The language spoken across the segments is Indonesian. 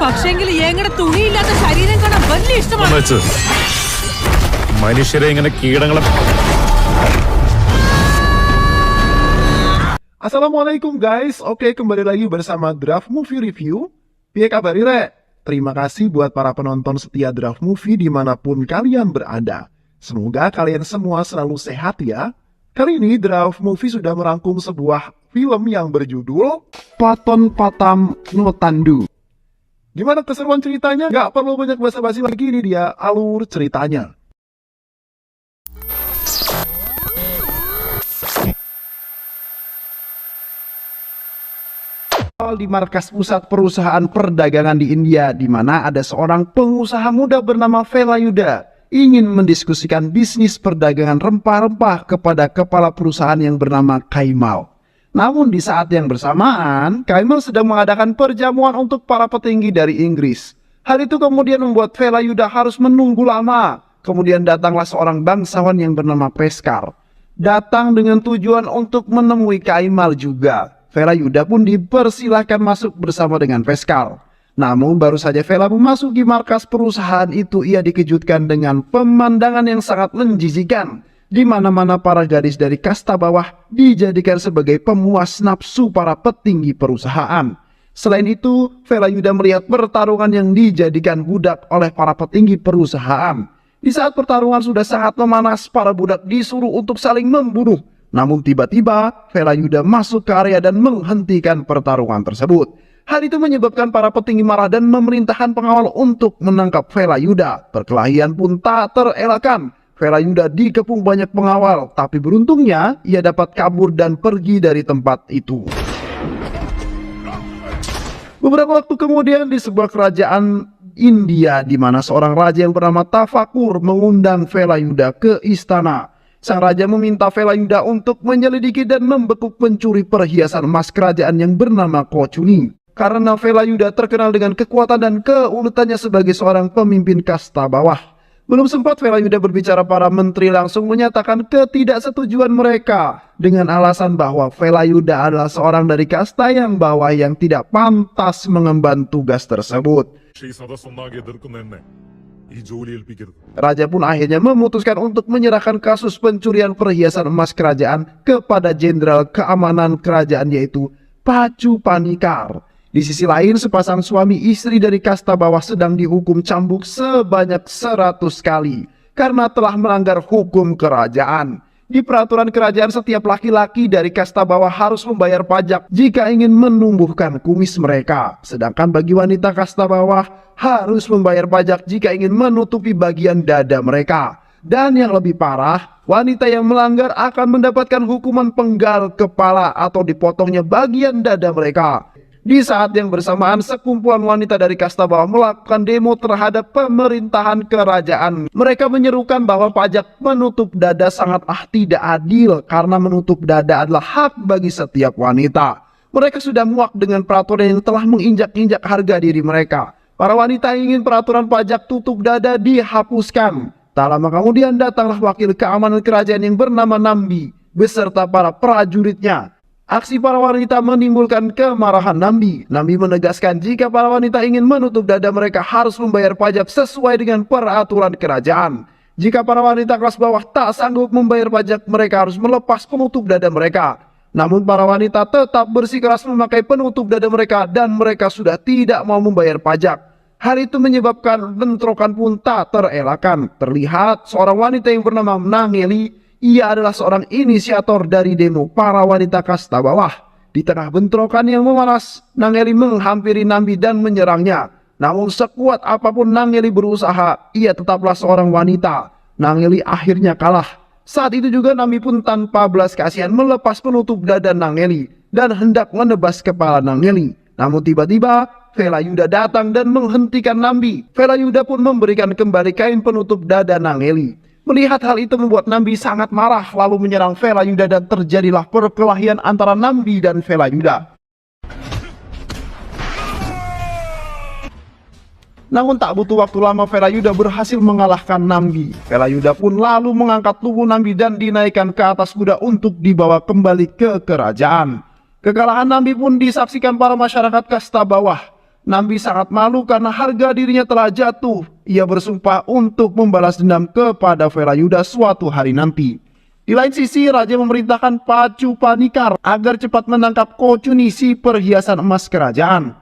പക്ഷെങ്കിൽ ഞങ്ങളുടെ തുണിയില്ലാത്ത ശരീരം കാണാൻ വലിയ ഇഷ്ടമാണ്. മനുഷ്യരെ ഇങ്ങനെ കീടങ്ങളെ. Assalamualaikum guys, oke kembali lagi bersama Draft Movie Review. Piye kabar Ire? Terima kasih buat para penonton setia Draft Movie dimanapun kalian berada. Semoga kalian semua selalu sehat ya. Kali ini Draft Movie sudah merangkum sebuah film yang berjudul Paton Patam no Tandu. Gimana keseruan ceritanya? Gak perlu banyak basa-basi lagi, ini dia alur ceritanya. Di markas pusat perusahaan perdagangan di India, di mana ada seorang pengusaha muda bernama Velayuda ingin mendiskusikan bisnis perdagangan rempah-rempah kepada kepala perusahaan yang bernama Kaimal. Namun di saat yang bersamaan, Kaimal sedang mengadakan perjamuan untuk para petinggi dari Inggris. Hal itu kemudian membuat Velayuda harus menunggu lama. Kemudian datanglah seorang bangsawan yang bernama Peskar. Datang dengan tujuan untuk menemui Kaimal juga. Velayuda pun dipersilahkan masuk bersama dengan Peskar. Namun baru saja Vela memasuki markas perusahaan itu, ia dikejutkan dengan pemandangan yang sangat menjijikan, di mana-mana para gadis dari kasta bawah dijadikan sebagai pemuas nafsu para petinggi perusahaan. Selain itu, Velayuda melihat pertarungan yang dijadikan budak oleh para petinggi perusahaan. Di saat pertarungan sudah sangat memanas, para budak disuruh untuk saling membunuh. Namun tiba-tiba Velayuda masuk ke area dan menghentikan pertarungan tersebut. Hal itu menyebabkan para petinggi marah dan memerintahkan pengawal untuk menangkap Velayuda. Perkelahian pun tak terelakkan. Velayuda dikepung banyak pengawal, tapi beruntungnya ia dapat kabur dan pergi dari tempat itu. Beberapa waktu kemudian di sebuah kerajaan India, di mana seorang raja yang bernama Tafakur mengundang Velayuda ke istana. Sang raja meminta Velayuda untuk menyelidiki dan membekuk pencuri perhiasan emas kerajaan yang bernama Kochuni. Karena Velayuda terkenal dengan kekuatan dan keuletannya sebagai seorang pemimpin kasta bawah. Belum sempat Velayuda berbicara, para menteri langsung menyatakan ketidaksetujuan mereka dengan alasan bahwa Velayuda adalah seorang dari kasta yang bawah yang tidak pantas mengemban tugas tersebut. Raja pun akhirnya memutuskan untuk menyerahkan kasus pencurian perhiasan emas kerajaan kepada jenderal keamanan kerajaan, yaitu Pacu Panikar. Di sisi lain, sepasang suami istri dari kasta bawah sedang dihukum cambuk sebanyak 100 kali karena telah melanggar hukum kerajaan. Di peraturan kerajaan, setiap laki-laki dari kasta bawah harus membayar pajak jika ingin menumbuhkan kumis mereka. Sedangkan bagi wanita kasta bawah harus membayar pajak jika ingin menutupi bagian dada mereka. Dan yang lebih parah, wanita yang melanggar akan mendapatkan hukuman penggal kepala atau dipotongnya bagian dada mereka. Di saat yang bersamaan, sekumpulan wanita dari kasta bawah melakukan demo terhadap pemerintahan kerajaan. Mereka menyerukan bahwa pajak menutup dada sangat tidak adil karena menutup dada adalah hak bagi setiap wanita. Mereka sudah muak dengan peraturan yang telah menginjak-injak harga diri mereka. Para wanita ingin peraturan pajak tutup dada dihapuskan. Tak lama kemudian datanglah wakil keamanan kerajaan yang bernama Nambi beserta para prajuritnya. Aksi para wanita menimbulkan kemarahan Nambi. Nambi menegaskan jika para wanita ingin menutup dada mereka harus membayar pajak sesuai dengan peraturan kerajaan. Jika para wanita kelas bawah tak sanggup membayar pajak, mereka harus melepas penutup dada mereka. Namun para wanita tetap bersikeras memakai penutup dada mereka dan mereka sudah tidak mau membayar pajak. Hal itu menyebabkan bentrokan pun tak terelakkan. Terlihat seorang wanita yang bernama Nangeli. Ia adalah seorang inisiator dari demo para wanita kasta bawah. Di tengah bentrokan yang memanas, Nangeli menghampiri Nambi dan menyerangnya. Namun sekuat apapun Nangeli berusaha, ia tetaplah seorang wanita. Nangeli akhirnya kalah. Saat itu juga Nambi pun tanpa belas kasihan melepas penutup dada Nangeli dan hendak menebas kepala Nangeli. Namun tiba-tiba Velayuda datang dan menghentikan Nambi. Velayuda pun memberikan kembali kain penutup dada Nangeli. Melihat hal itu membuat Nambi sangat marah, lalu menyerang Velayuda dan terjadilah perkelahian antara Nambi dan Velayuda. Namun tak butuh waktu lama, Velayuda berhasil mengalahkan Nambi. Velayuda pun lalu mengangkat tubuh Nambi dan dinaikkan ke atas kuda untuk dibawa kembali ke kerajaan. Kekalahan Nambi pun disaksikan para masyarakat kasta bawah. Nambi sangat malu karena harga dirinya telah jatuh. Ia bersumpah untuk membalas dendam kepada Velayuda suatu hari nanti. Di lain sisi, raja memerintahkan Pacu Panikar agar cepat menangkap Kochuni, si perhiasan emas kerajaan.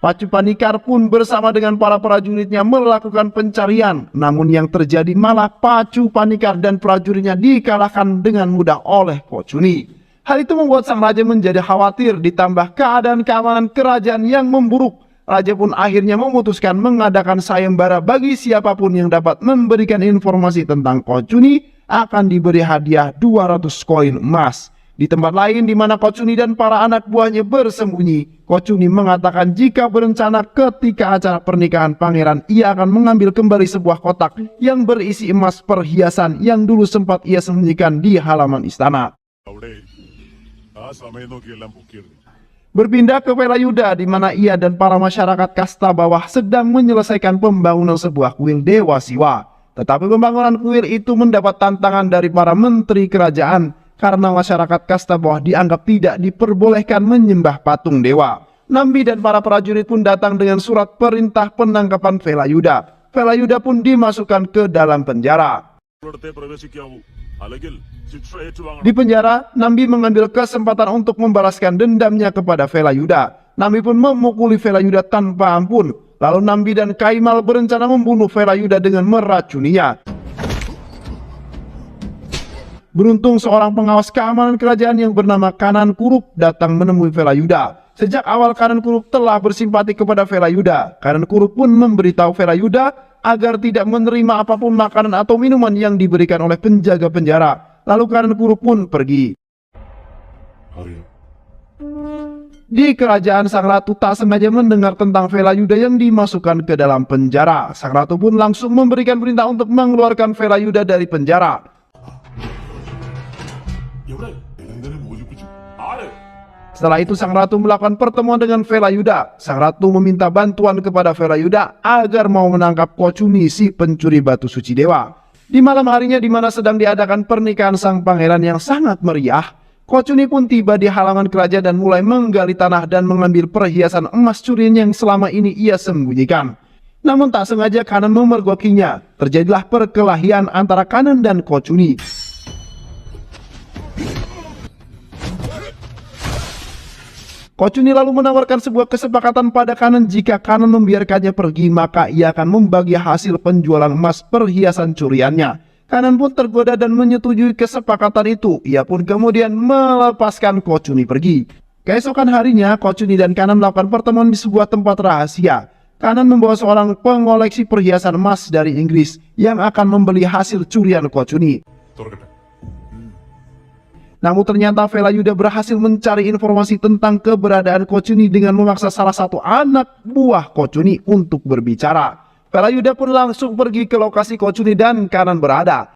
Pacu Panikar pun bersama dengan para prajuritnya melakukan pencarian. Namun yang terjadi malah Pacu Panikar dan prajuritnya dikalahkan dengan mudah oleh Kochuni. Hal itu membuat sang raja menjadi khawatir, ditambah keadaan keamanan kerajaan yang memburuk. Raja pun akhirnya memutuskan mengadakan sayembara bagi siapapun yang dapat memberikan informasi tentang Kochuni akan diberi hadiah 200 koin emas. Di tempat lain di mana Kochuni dan para anak buahnya bersembunyi, Kochuni mengatakan jika berencana ketika acara pernikahan pangeran ia akan mengambil kembali sebuah kotak yang berisi emas perhiasan yang dulu sempat ia sembunyikan di halaman istana. Berpindah ke Velayuda di mana ia dan para masyarakat kasta bawah sedang menyelesaikan pembangunan sebuah kuil Dewa Siwa. Tetapi pembangunan kuil itu mendapat tantangan dari para menteri kerajaan karena masyarakat kasta bawah dianggap tidak diperbolehkan menyembah patung dewa. Nambi dan para prajurit pun datang dengan surat perintah penangkapan Velayuda. Velayuda pun dimasukkan ke dalam penjara. Di penjara, Nambi mengambil kesempatan untuk membalaskan dendamnya kepada Velayuda. Nambi pun memukuli Velayuda tanpa ampun. Lalu Nambi dan Kaimal berencana membunuh Velayuda dengan meracuninya. Beruntung seorang pengawas keamanan kerajaan yang bernama Kanan Kurup datang menemui Velayuda. Sejak awal Kanan Kurup telah bersimpati kepada Velayuda. Kanan Kurup pun memberitahu Velayuda agar tidak menerima apapun makanan atau minuman yang diberikan oleh penjaga penjara. Lalu Kanan Kurup pun pergi. Di kerajaan, sang ratu tak sengaja mendengar tentang Velayuda yang dimasukkan ke dalam penjara. Sang ratu pun langsung memberikan perintah untuk mengeluarkan Velayuda dari penjara. Setelah itu sang ratu melakukan pertemuan dengan Velayuda. Sang ratu meminta bantuan kepada Velayuda agar mau menangkap Kochuni, si pencuri batu suci dewa. Di malam harinya di mana sedang diadakan pernikahan sang pangeran yang sangat meriah, Kochuni pun tiba di halaman kerajaan dan mulai menggali tanah dan mengambil perhiasan emas curian yang selama ini ia sembunyikan. Namun tak sengaja Kanan memergokinya. Terjadilah perkelahian antara Kanan dan Kochuni. Kochuni lalu menawarkan sebuah kesepakatan pada Kanan jika Kanan membiarkannya pergi maka ia akan membagi hasil penjualan emas perhiasan curiannya. Kanan pun tergoda dan menyetujui kesepakatan itu. Ia pun kemudian melepaskan Kochuni pergi. Keesokan harinya Kochuni dan Kanan melakukan pertemuan di sebuah tempat rahasia. Kanan membawa seorang pengoleksi perhiasan emas dari Inggris yang akan membeli hasil curian Kochuni. Namun ternyata Velayuda berhasil mencari informasi tentang keberadaan Kochuni dengan memaksa salah satu anak buah Kochuni untuk berbicara. Velayuda pun langsung pergi ke lokasi Kochuni dan Kanan berada.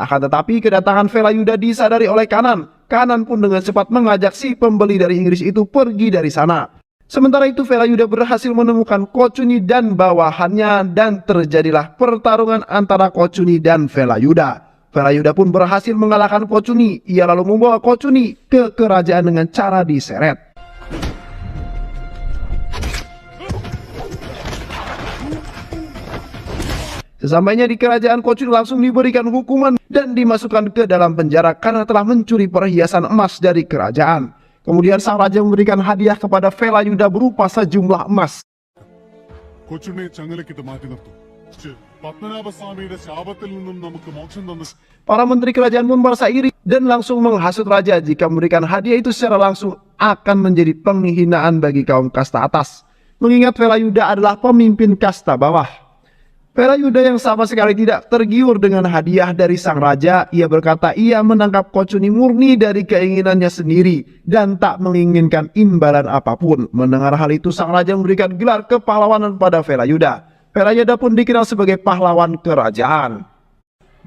Akan tetapi kedatangan Velayuda disadari oleh Kanan. Kanan pun dengan cepat mengajak si pembeli dari Inggris itu pergi dari sana. Sementara itu Velayuda berhasil menemukan Kochuni dan bawahannya dan terjadilah pertarungan antara Kochuni dan Velayuda. Velayuda pun berhasil mengalahkan Kochuni. Ia lalu membawa Kochuni ke kerajaan dengan cara diseret. Sesampainya di kerajaan, Kochuni langsung diberikan hukuman dan dimasukkan ke dalam penjara karena telah mencuri perhiasan emas dari kerajaan. Kemudian sang raja memberikan hadiah kepada Velayuda berupa sejumlah emas. Para menteri kerajaan pun merasa iri dan langsung menghasut raja jika memberikan hadiah itu secara langsung akan menjadi penghinaan bagi kaum kasta atas. Mengingat Velayuda adalah pemimpin kasta bawah. Velayuda yang sama sekali tidak tergiur dengan hadiah dari sang raja, ia berkata ia menangkap Kochuni murni dari keinginannya sendiri dan tak menginginkan imbalan apapun. Mendengar hal itu, sang raja memberikan gelar kepahlawanan pada Velayuda. Velayuda pun dikenal sebagai pahlawan kerajaan.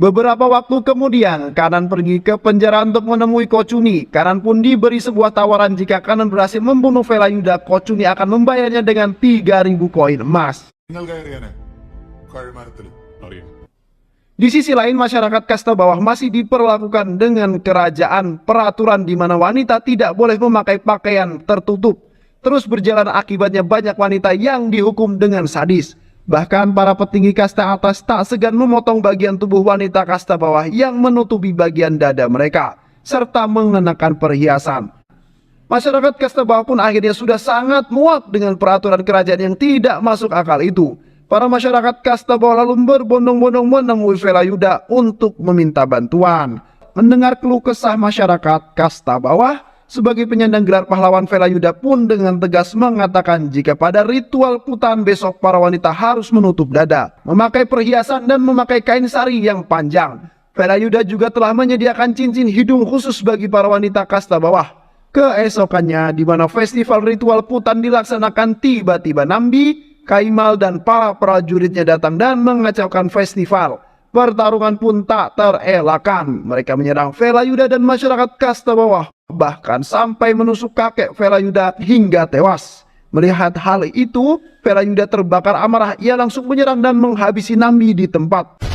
Beberapa waktu kemudian, Kanan pergi ke penjara untuk menemui Kochuni. Kanan pun diberi sebuah tawaran jika Kanan berhasil membunuh Velayuda, Kochuni akan membayarnya dengan 3.000 koin emas. Di sisi lain, masyarakat kasta bawah masih diperlakukan dengan kerajaan peraturan di mana wanita tidak boleh memakai pakaian tertutup. Terus berjalan akibatnya banyak wanita yang dihukum dengan sadis. Bahkan para petinggi kasta atas tak segan memotong bagian tubuh wanita kasta bawah yang menutupi bagian dada mereka, serta mengenakan perhiasan. Masyarakat kasta bawah pun akhirnya sudah sangat muak dengan peraturan kerajaan yang tidak masuk akal itu. Para masyarakat kasta bawah lalu berbondong-bondong menemui Velayuda untuk meminta bantuan. Mendengar keluh kesah masyarakat kasta bawah, sebagai penyandang gelar pahlawan, Velayuda pun dengan tegas mengatakan jika pada ritual putahan besok para wanita harus menutup dada, memakai perhiasan dan memakai kain sari yang panjang. Velayuda juga telah menyediakan cincin hidung khusus bagi para wanita kasta bawah. Keesokannya, di mana festival ritual putahan dilaksanakan, tiba-tiba Nambi, Kaimal dan para prajuritnya datang dan mengacaukan festival. Pertarungan pun tak terelakkan. Mereka menyerang Velayuda dan masyarakat kasta bawah, bahkan sampai menusuk kakek Velayuda hingga tewas. Melihat hal itu, Velayuda terbakar amarah. Ia langsung menyerang dan menghabisi Nambi di tempat.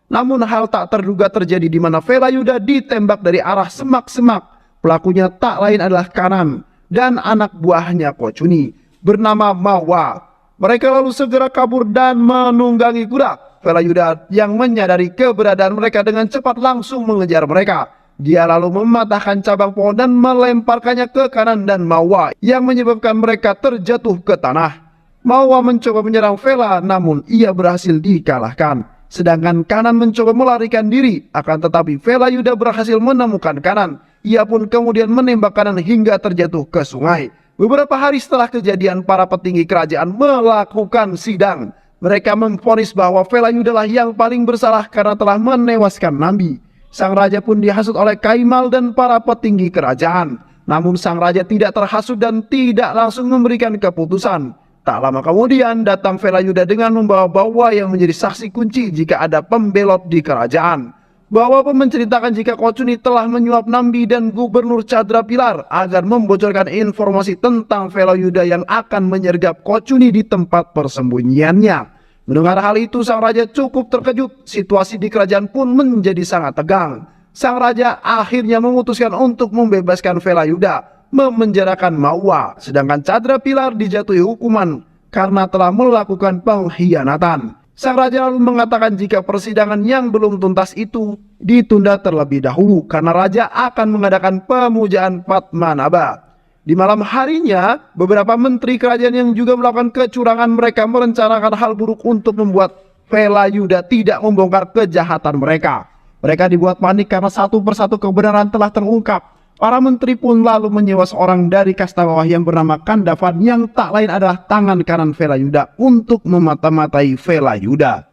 Namun hal tak terduga terjadi di mana Velayuda ditembak dari arah semak-semak. Pelakunya tak lain adalah Kanan dan anak buahnya Kocuni bernama Mawa. Mereka lalu segera kabur dan menunggangi kuda. Velayuda yang menyadari keberadaan mereka dengan cepat langsung mengejar mereka. Dia lalu mematahkan cabang pohon dan melemparkannya ke Kanan dan Mawa yang menyebabkan mereka terjatuh ke tanah. Mawa mencoba menyerang Vela, namun ia berhasil dikalahkan. Sedangkan Kanan mencoba melarikan diri, akan tetapi Velayuda berhasil menemukan Kanan. Ia pun kemudian menembak Kanan hingga terjatuh ke sungai. Beberapa hari setelah kejadian, para petinggi kerajaan melakukan sidang. Mereka memvonis bahwa Velayuda lah yang paling bersalah karena telah menewaskan Nambi. Sang raja pun dihasut oleh Kaimal dan para petinggi kerajaan. Namun sang raja tidak terhasut dan tidak langsung memberikan keputusan. Tak lama kemudian datang Velayuda dengan membawa Bawa yang menjadi saksi kunci jika ada pembelot di kerajaan. Bawa pun menceritakan jika Kocuni telah menyuap Nambi dan Gubernur Cadra Pilar agar membocorkan informasi tentang Velayuda yang akan menyergap Kocuni di tempat persembunyiannya. Mendengar hal itu, sang raja cukup terkejut. Situasi di kerajaan pun menjadi sangat tegang. Sang raja akhirnya memutuskan untuk membebaskan Velayuda, memenjarakan Mawa, sedangkan Cadra Pilar dijatuhi hukuman karena telah melakukan pengkhianatan. Sang raja lalu mengatakan jika persidangan yang belum tuntas itu ditunda terlebih dahulu karena raja akan mengadakan pemujaan Padmanaba. Di malam harinya, beberapa menteri kerajaan yang juga melakukan kecurangan mereka merencanakan hal buruk untuk membuat Velayuda tidak membongkar kejahatan mereka. Mereka dibuat panik karena satu persatu kebenaran telah terungkap. Para menteri pun lalu menyewa seorang dari kasta bawah yang bernama Kandavan yang tak lain adalah tangan kanan Velayuda untuk memata-matai Velayuda.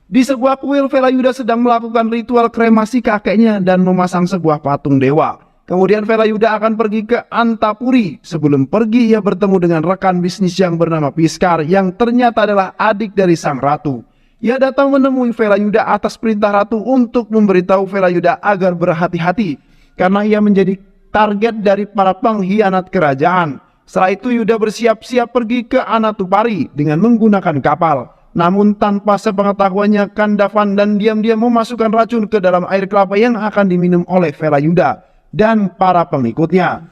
Di sebuah kuil, Velayuda sedang melakukan ritual kremasi kakeknya dan memasang sebuah patung dewa. Kemudian Velayuda akan pergi ke Antapuri. Sebelum pergi, ia bertemu dengan rekan bisnis yang bernama Piskar yang ternyata adalah adik dari sang ratu. Ia datang menemui Velayuda atas perintah ratu untuk memberitahu Velayuda agar berhati-hati karena ia menjadi target dari para pengkhianat kerajaan. Setelah itu Yuda bersiap-siap pergi ke Anatupari dengan menggunakan kapal. Namun tanpa sepengetahuannya, Kandavan dan diam-diam memasukkan racun ke dalam air kelapa yang akan diminum oleh Velayuda dan para pengikutnya.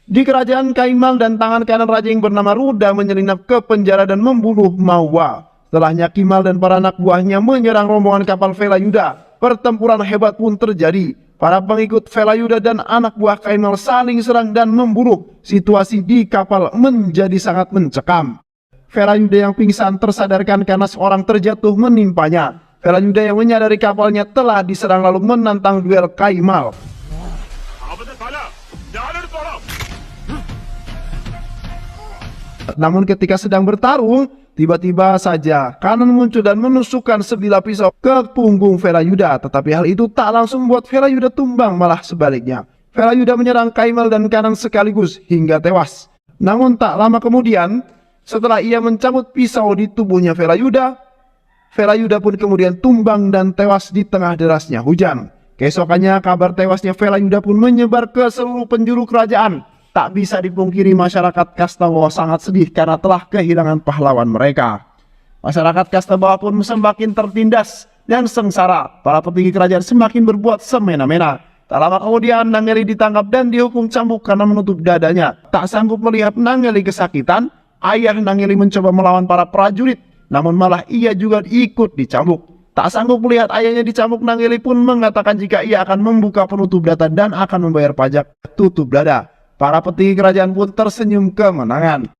Di kerajaan, Kaimal dan tangan kanan raja yang bernama Ruda menyelinap ke penjara dan membunuh Mawa. Setelahnya Kimal dan para anak buahnya menyerang rombongan kapal Velayuda. Pertempuran hebat pun terjadi. Para pengikut Velayuda dan anak buah Kaimal saling serang dan membunuh. Situasi di kapal menjadi sangat mencekam. Velayuda yang pingsan tersadarkan karena seorang terjatuh menimpanya. Velayuda yang menyadari kapalnya telah diserang lalu menantang duel Kaimal. Namun ketika sedang bertarung, tiba-tiba saja Kanan muncul dan menusukkan sebilah pisau ke punggung Velayuda. Tetapi hal itu tak langsung membuat Velayuda tumbang, malah sebaliknya. Velayuda menyerang Kaimal dan Kanan sekaligus hingga tewas. Namun tak lama kemudian, setelah ia mencabut pisau di tubuhnya Velayuda, Velayuda pun kemudian tumbang dan tewas di tengah derasnya hujan. Keesokannya kabar tewasnya Velayuda pun menyebar ke seluruh penjuru kerajaan. Tak bisa dipungkiri masyarakat kasta bawah sangat sedih karena telah kehilangan pahlawan mereka. Masyarakat kasta bawah pun semakin tertindas dan sengsara. Para petinggi kerajaan semakin berbuat semena-mena. Tak lama kemudian Nangeli ditangkap dan dihukum cambuk karena menutup dadanya. Tak sanggup melihat Nangeli kesakitan, ayah Nangeli mencoba melawan para prajurit, namun malah ia juga ikut dicambuk. Tak sanggup melihat ayahnya dicambuk, Nangeli pun mengatakan jika ia akan membuka penutup data dan akan membayar pajak tutup dada. Para petinggi kerajaan pun tersenyum kemenangan.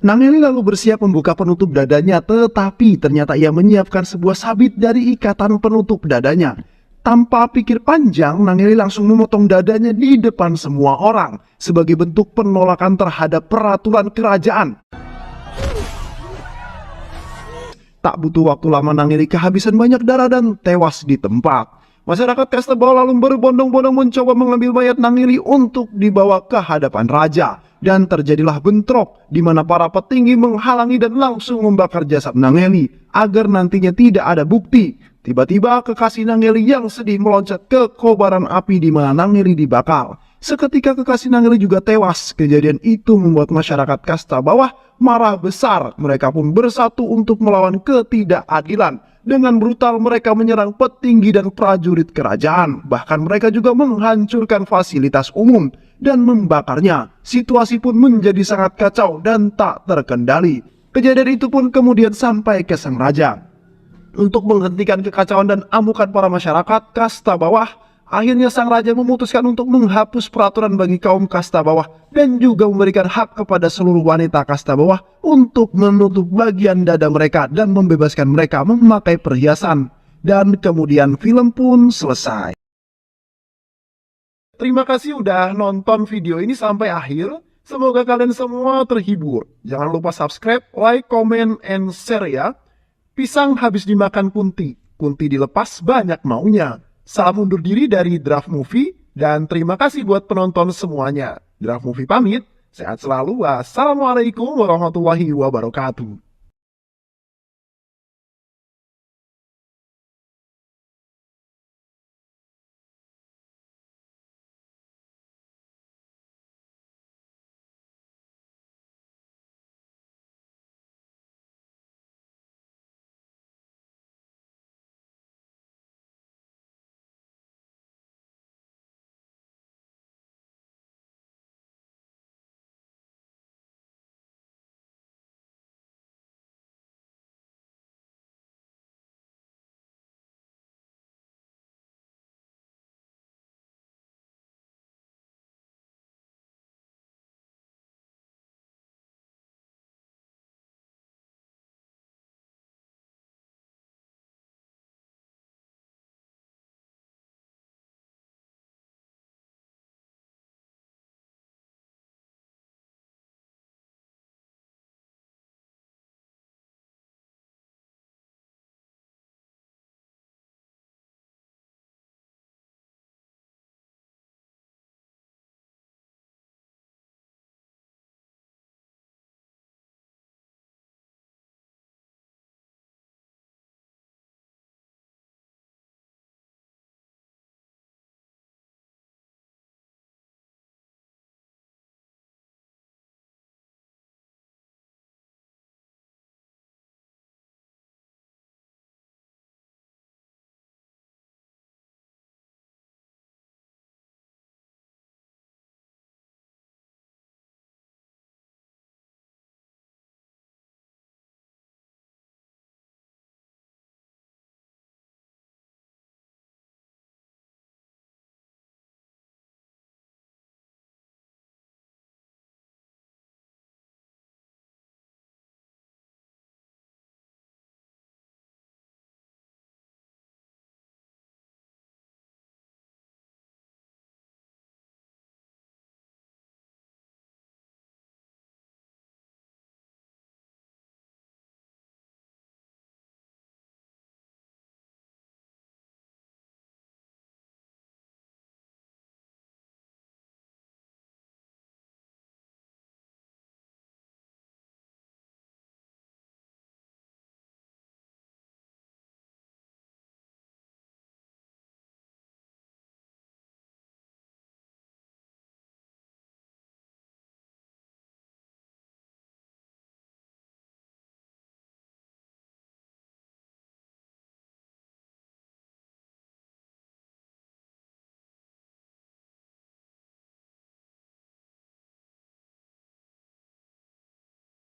Nangeli lalu bersiap membuka penutup dadanya, tetapi ternyata ia menyiapkan sebuah sabit dari ikatan penutup dadanya. Tanpa pikir panjang, Nangeli langsung memotong dadanya di depan semua orang sebagai bentuk penolakan terhadap peraturan kerajaan. Tak butuh waktu lama, Nangeli kehabisan banyak darah dan tewas di tempat. Masyarakat kasta bawah lalu berbondong-bondong mencoba mengambil mayat Nangeli untuk dibawa ke hadapan raja. Dan terjadilah bentrok di mana para petinggi menghalangi dan langsung membakar jasad Nangeli agar nantinya tidak ada bukti. Tiba-tiba kekasih Nangeli yang sedih meloncat ke kobaran api di mana Nangeli dibakar. Seketika kekasih Nangeli juga tewas. Kejadian itu membuat masyarakat kasta bawah marah besar. Mereka pun bersatu untuk melawan ketidakadilan. Dengan brutal mereka menyerang petinggi dan prajurit kerajaan. Bahkan mereka juga menghancurkan fasilitas umum dan membakarnya. Situasi pun menjadi sangat kacau dan tak terkendali. Kejadian itu pun kemudian sampai ke sang raja. Untuk menghentikan kekacauan dan amukan para masyarakat kasta bawah, akhirnya sang raja memutuskan untuk menghapus peraturan bagi kaum kasta bawah dan juga memberikan hak kepada seluruh wanita kasta bawah untuk menutup bagian dada mereka dan membebaskan mereka memakai perhiasan. Dan kemudian film pun selesai. Terima kasih udah nonton video ini sampai akhir. Semoga kalian semua terhibur. Jangan lupa subscribe, like, comment, and share ya. Pisang habis dimakan kunti, kunti dilepas banyak maunya. Salam undur diri dari Draft Movie, dan terima kasih buat penonton semuanya. Draft Movie pamit, sehat selalu, wassalamualaikum warahmatullahi wabarakatuh.